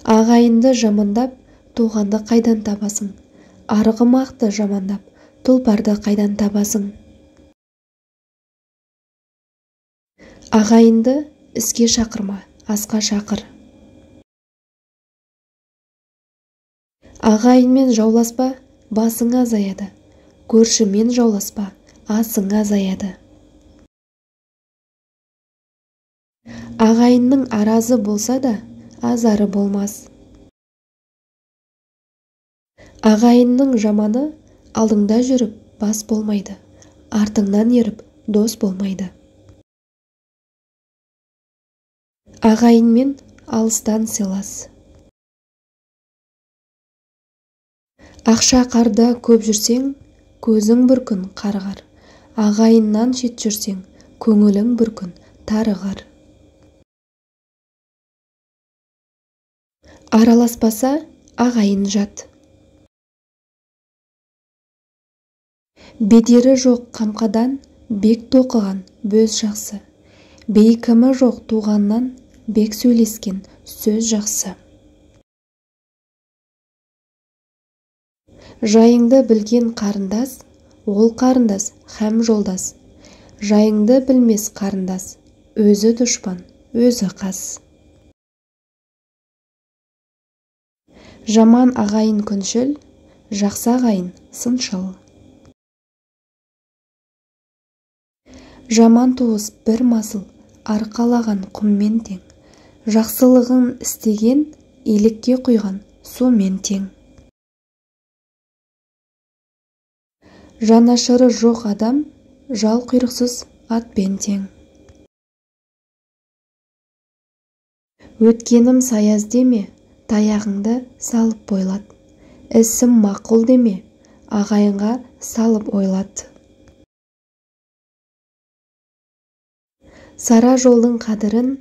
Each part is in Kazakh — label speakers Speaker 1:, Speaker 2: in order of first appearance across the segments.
Speaker 1: Ағайынды жамандап, туғанды қайдан табасың? Арғымақты жамандап, тұлпарды қайдан табасың? Ағайынды іске шақырма, асқа шақыр. Ағайынмен жауласпа, басың азаяды. Көршімен жауласпа, асың азаяды. Ағайынның аразы болса да, азары болмас. Ағайынның жаманы алдыңда жүріп бас болмайды, артыңнан еріп дос болмайды. Ағайынмен алыстан сыйлас. Ақша қарда көп жүрсең, көзің бір күн қарығар. Ағайыннан шет жүрсең, көңілің бір күн тарығар. Араласпаса, ағайын жат. Бедері жоқ қамқадан, бек тоқыған бөз жақсы. Бейкімі жоқ туғаннан, бек сөйлескен сөз жақсы. Жайыңды білген қарындас, ол қарындас һәм жолдас. Жайыңды білмес қарындас, өзі дұшпан, өзі қас. Жаман ағайын күншіл, жақсы ағайын сыншыл. Жаман туыс бір масыл, арқалаған құммен тең. Жақсылығын істеген, елікке құйған сумен тең. Жанашыры жоқ адам, жал құйрықсыз атпен тең. Өткенім саяз деме, таяғыңды салып бойлат. Ісім мақұл деме, ағайынға салып ойлат. Сара жолдың қадірін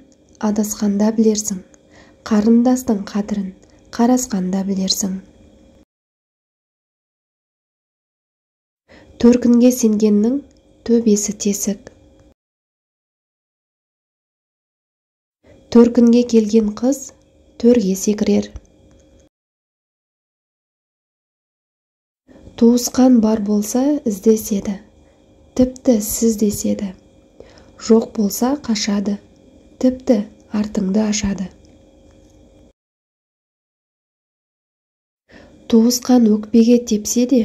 Speaker 1: адасқанда білерсің. Қарындастың қадірін қарасқанда білерсің. Төркінге сенгеннің төбесі тесік. Төркінге келген қыз төрге секірер. Туысқан бар болса іздеседі, тіпті сіз деседі. Жоқ болса қашады, тіпті артыңды ашады. Туысқан өкпеге тепсе де,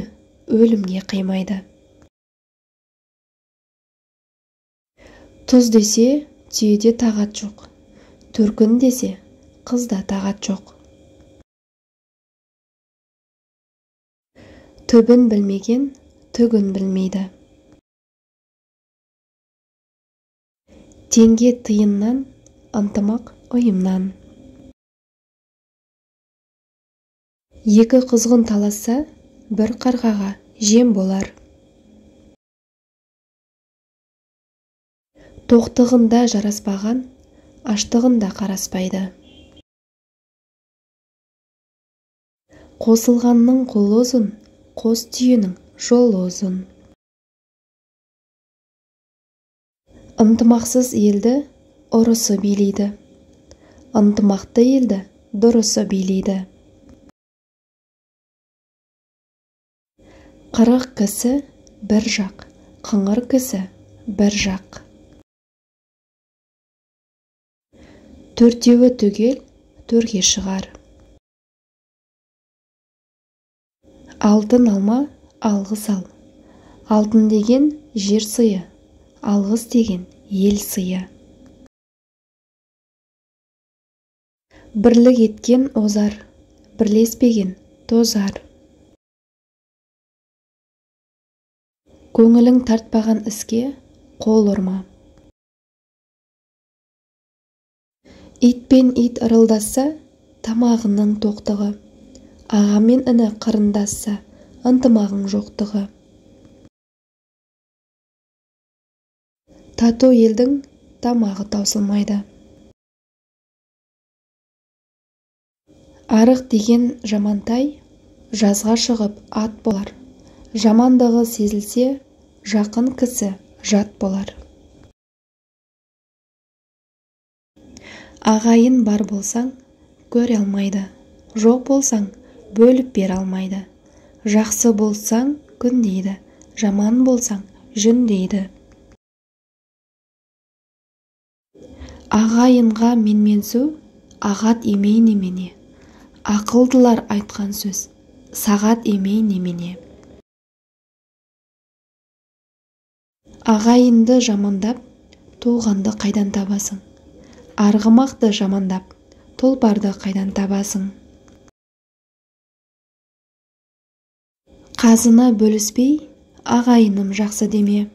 Speaker 1: өлімге қимайды. Тұз десе, түйеде тағат жоқ. Төркін десе, қызда тағат жоқ. Түбін білмеген түгін білмейді. Теңге тиыннан, ынтымақ ұйымнан. Екі қызғын таласса, бір қарғаға жем болар. Тоқтығында жараспаған, аштығында қараспайды. Қосылғанның қолы ұзын, қос түйенің жолы ұзын. Ынтымақсыз елді ұрысы билейді. Ынтымақты елді дұрысы билейді. 40 кісі бір жақ, қыңыр кісі бір жақ. Төртеуі түгел төрге шығар. Алтын алма, алғыс ал. Алтын деген жер сыйы, алғыс деген ел сыйы. Бірлік еткен озар, бірлеспеген тозар. Көңілің тартпаған іске қол ұрма. Ит пен ит ырылдасса, тамағының тоқтығы. Аға мен іні қырындасса, ынтымағың жоқтығы. Тату елдің тамағы таусылмайды. Арық деген жамантай жазға шығып ат болар. Жамандығы сезілсе, жақын кісі жат болар. Ағайын бар болсаң, көре алмайды. Жоқ болсаң, бөліп бере алмайды. Жақсы болсаң, күн дейді, жаман болсаң, жүн дейді. Ағайынға менменсу, ағат емей немене. Ақылдылар айтқан сөз, сағат емей немене. Ағайынды жамандап, туғанды қайдан табасың? Арғымақты жамандап, тұлпарды қайдан табасың? Қазына бөліспей, ағайыным жақсы деме.